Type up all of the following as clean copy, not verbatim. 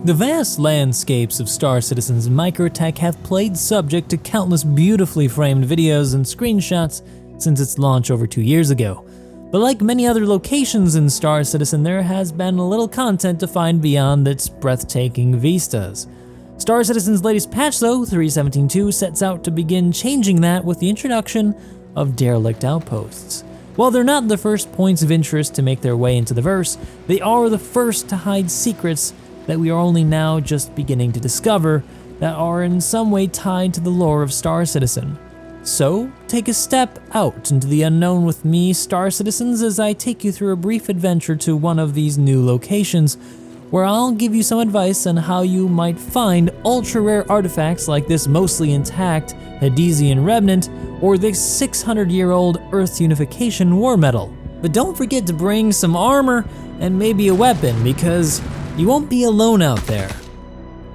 The vast landscapes of Star Citizen's microtech have played subject to countless beautifully framed videos and screenshots since its launch over 2 years ago. But like many other locations in Star Citizen, there has been little content to find beyond its breathtaking vistas. Star Citizen's latest patch though, 3.17.2, sets out to begin changing that with the introduction of derelict outposts. While they're not the first points of interest to make their way into the verse, they are the first to hide secrets that we are only now just beginning to discover that are in some way tied to the lore of Star Citizen. So, take a step out into the unknown with me, Star Citizens, as I take you through a brief adventure to one of these new locations, where I'll give you some advice on how you might find ultra-rare artifacts like this mostly intact Hadesian Remnant or this 600-year-old Earth Unification War Medal. But don't forget to bring some armor and maybe a weapon, because you won't be alone out there.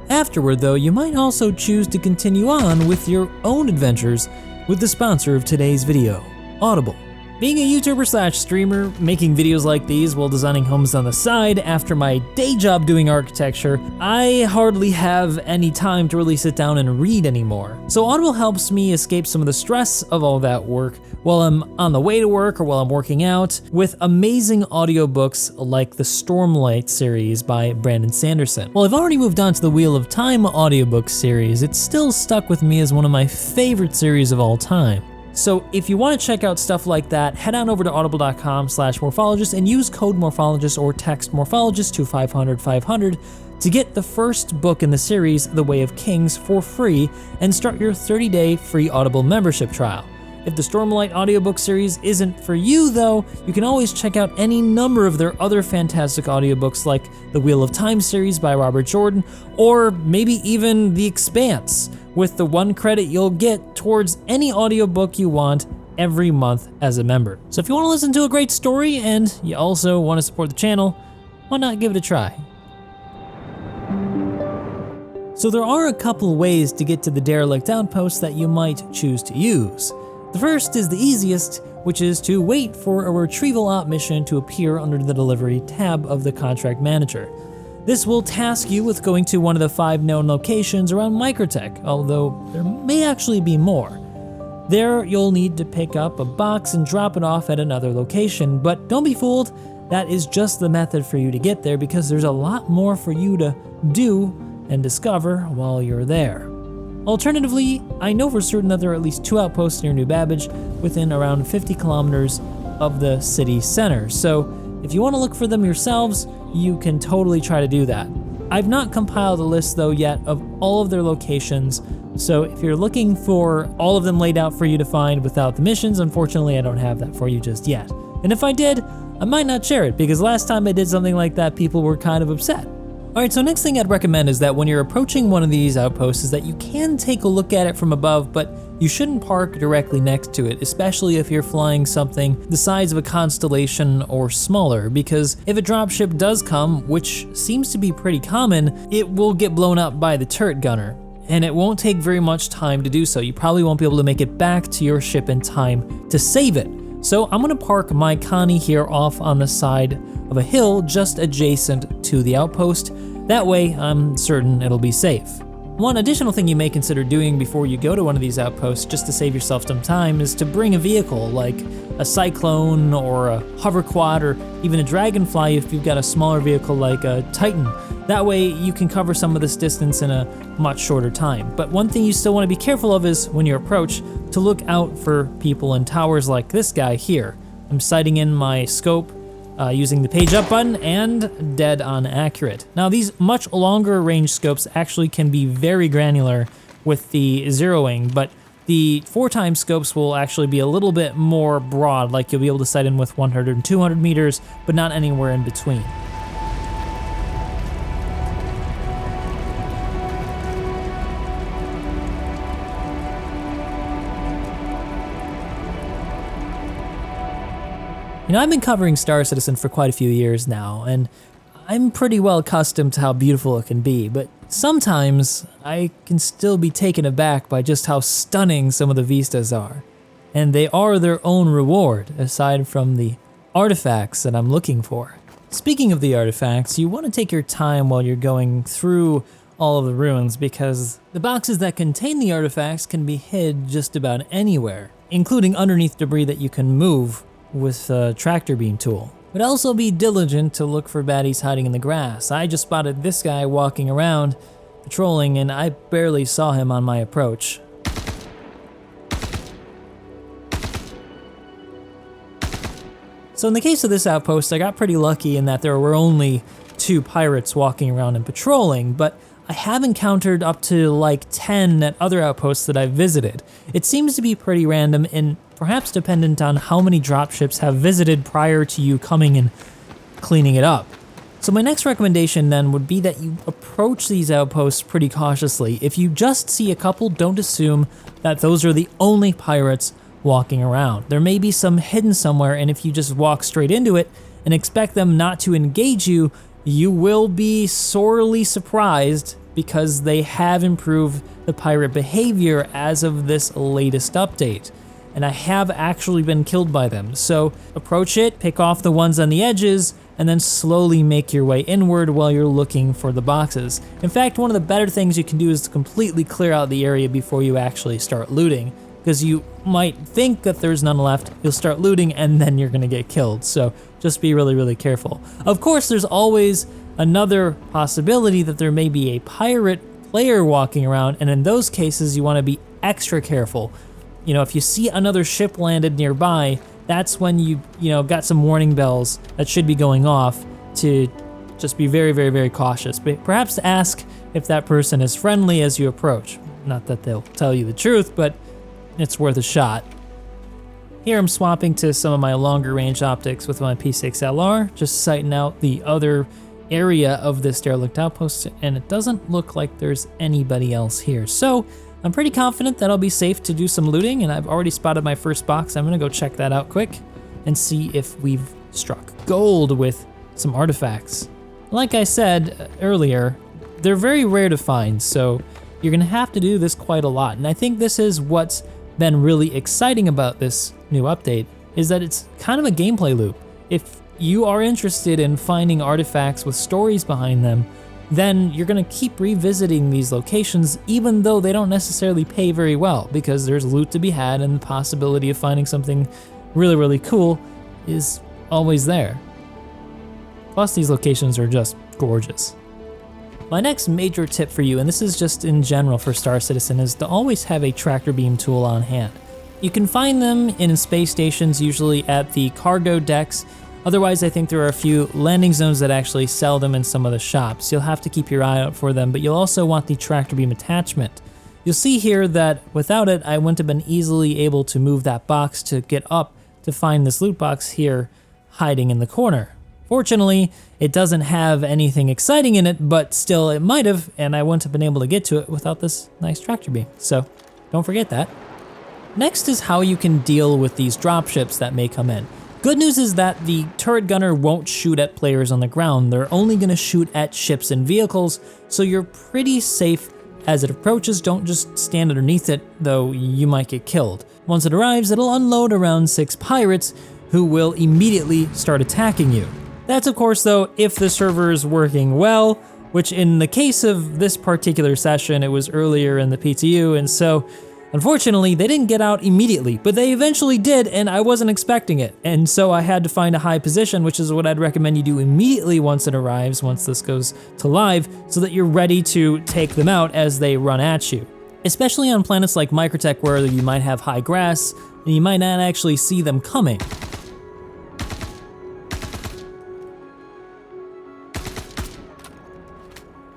Afterward though, you might also choose to continue on with your own adventures with the sponsor of today's video, Audible. Being a YouTuber/streamer, making videos like these while designing homes on the side after my day job doing architecture, I hardly have any time to really sit down and read anymore. So Audible helps me escape some of the stress of all that work while I'm on the way to work or while I'm working out with amazing audiobooks like the Stormlight series by Brandon Sanderson. While I've already moved on to the Wheel of Time audiobook series, it's still stuck with me as one of my favorite series of all time. So if you want to check out stuff like that, head on over to audible.com/morphologist and use code morphologist or text morphologist to 500 to get the first book in the series, The Way of Kings, for free and start your 30-day free Audible membership trial. If the Stormlight audiobook series isn't for you though, you can always check out any number of their other fantastic audiobooks like the Wheel of Time series by Robert Jordan, or maybe even The Expanse, with the 1 credit you'll get towards any audiobook you want every month as a member. So if you want to listen to a great story and you also want to support the channel, why not give it a try? So there are a couple ways to get to the derelict outpost that you might choose to use. The first is the easiest, which is to wait for a retrieval op mission to appear under the delivery tab of the contract manager. This will task you with going to one of the 5 known locations around Microtech, although there may actually be more. There, you'll need to pick up a box and drop it off at another location, but don't be fooled, that is just the method for you to get there because there's a lot more for you to do and discover while you're there. Alternatively, I know for certain that there are at least 2 outposts near New Babbage within around 50 kilometers of the city center, so if you want to look for them yourselves, you can totally try to do that. I've not compiled a list though yet of all of their locations, so if you're looking for all of them laid out for you to find without the missions, unfortunately I don't have that for you just yet. And if I did, I might not share it because last time I did something like that, people were kind of upset. Alright, so next thing I'd recommend is that when you're approaching one of these outposts is that you can take a look at it from above, but you shouldn't park directly next to it, especially if you're flying something the size of a Constellation or smaller, because if a dropship does come, which seems to be pretty common, it will get blown up by the turret gunner. And it won't take very much time to do so. You probably won't be able to make it back to your ship in time to save it. So I'm gonna park my Connie here off on the side of a hill just adjacent to the outpost. That way, I'm certain it'll be safe. One additional thing you may consider doing before you go to one of these outposts, just to save yourself some time, is to bring a vehicle like a Cyclone or a Hover Quad or even a Dragonfly if you've got a smaller vehicle like a Titan. That way you can cover some of this distance in a much shorter time. But one thing you still want to be careful of is when you approach to look out for people in towers like this guy here. I'm sighting in my scope using the page up button and dead on accurate. Now these much longer range scopes actually can be very granular with the zeroing, but the 4x scopes will actually be a little bit more broad, like you'll be able to sight in with 100 and 200 meters, but not anywhere in between. You know, I've been covering Star Citizen for quite a few years now, and I'm pretty well accustomed to how beautiful it can be, but sometimes I can still be taken aback by just how stunning some of the vistas are. And they are their own reward, aside from the artifacts that I'm looking for. Speaking of the artifacts, you want to take your time while you're going through all of the ruins because the boxes that contain the artifacts can be hid just about anywhere, including underneath debris that you can move with a tractor beam tool. But also be diligent to look for baddies hiding in the grass. I just spotted this guy walking around patrolling and I barely saw him on my approach. So in the case of this outpost, I got pretty lucky in that there were only 2 pirates walking around and patrolling, but I have encountered up to like 10 at other outposts that I've visited. It seems to be pretty random and perhaps dependent on how many dropships have visited prior to you coming and cleaning it up. So my next recommendation then would be that you approach these outposts pretty cautiously. If you just see a couple, don't assume that those are the only pirates walking around. There may be some hidden somewhere, and if you just walk straight into it and expect them not to engage you, you will be sorely surprised because they have improved the pirate behavior as of this latest update. And I have actually been killed by them. So approach it, pick off the ones on the edges, and then slowly make your way inward while you're looking for the boxes. In fact, one of the better things you can do is to completely clear out the area before you actually start looting, because you might think that there's none left, you'll start looting, and then you're gonna get killed. So just be really, really careful. Of course, there's always another possibility that there may be a pirate player walking around, and in those cases, you wanna be extra careful. You know, if you see another ship landed nearby, that's when you got some warning bells that should be going off to just be very, very, very cautious. But perhaps ask if that person is friendly as you approach. Not that they'll tell you the truth, but it's worth a shot. Here I'm swapping to some of my longer range optics with my P6LR, just sighting out the other area of this derelict outpost, and it doesn't look like there's anybody else here. So I'm pretty confident that I'll be safe to do some looting, and I've already spotted my first box. I'm gonna go check that out quick and see if we've struck gold with some artifacts. Like I said earlier, they're very rare to find, so you're gonna have to do this quite a lot. And I think this is what's been really exciting about this new update, is that it's kind of a gameplay loop. If you are interested in finding artifacts with stories behind them, then you're gonna keep revisiting these locations even though they don't necessarily pay very well, because there's loot to be had and the possibility of finding something really, really cool is always there. Plus, these locations are just gorgeous. My next major tip for you, and this is just in general for Star Citizen, is to always have a tractor beam tool on hand. You can find them in space stations, usually at the cargo decks. Otherwise, I think there are a few landing zones that actually sell them in some of the shops. You'll have to keep your eye out for them, but you'll also want the tractor beam attachment. You'll see here that without it, I wouldn't have been easily able to move that box to get up to find this loot box here hiding in the corner. Fortunately, it doesn't have anything exciting in it, but still it might have, and I wouldn't have been able to get to it without this nice tractor beam. So don't forget that. Next is how you can deal with these dropships that may come in. Good news is that the turret gunner won't shoot at players on the ground. They're only gonna shoot at ships and vehicles, so you're pretty safe as it approaches. Don't just stand underneath it, though you might get killed. Once it arrives, it'll unload around 6 pirates who will immediately start attacking you. That's of course though if the server is working well, which in the case of this particular session, it was earlier in the PTU, and so unfortunately, they didn't get out immediately, but they eventually did, and I wasn't expecting it. And so I had to find a high position, which is what I'd recommend you do immediately once it arrives, once this goes to live, so that you're ready to take them out as they run at you. Especially on planets like Microtech, where you might have high grass, and you might not actually see them coming.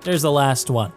There's the last one.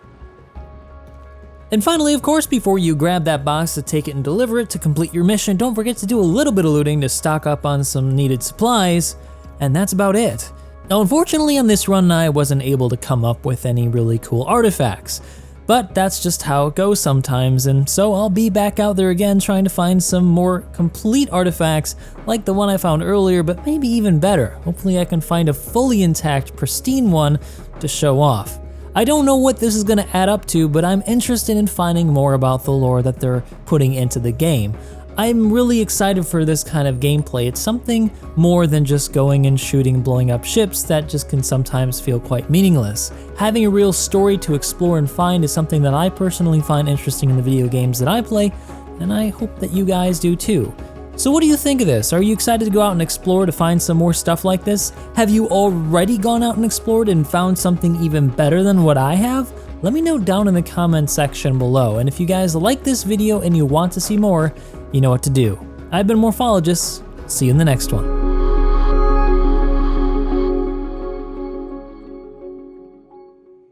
And finally, of course, before you grab that box to take it and deliver it to complete your mission, don't forget to do a little bit of looting to stock up on some needed supplies, and that's about it. Now, unfortunately, on this run, I wasn't able to come up with any really cool artifacts, but that's just how it goes sometimes, and so I'll be back out there again trying to find some more complete artifacts like the one I found earlier, but maybe even better. Hopefully I can find a fully intact, pristine one to show off. I don't know what this is gonna add up to, but I'm interested in finding more about the lore that they're putting into the game. I'm really excited for this kind of gameplay. It's something more than just going and shooting and blowing up ships that just can sometimes feel quite meaningless. Having a real story to explore and find is something that I personally find interesting in the video games that I play, and I hope that you guys do too. So what do you think of this? Are you excited to go out and explore to find some more stuff like this? Have you already gone out and explored and found something even better than what I have? Let me know down in the comment section below, and if you guys like this video and you want to see more, you know what to do. I've been Morphologist. See you in the next one.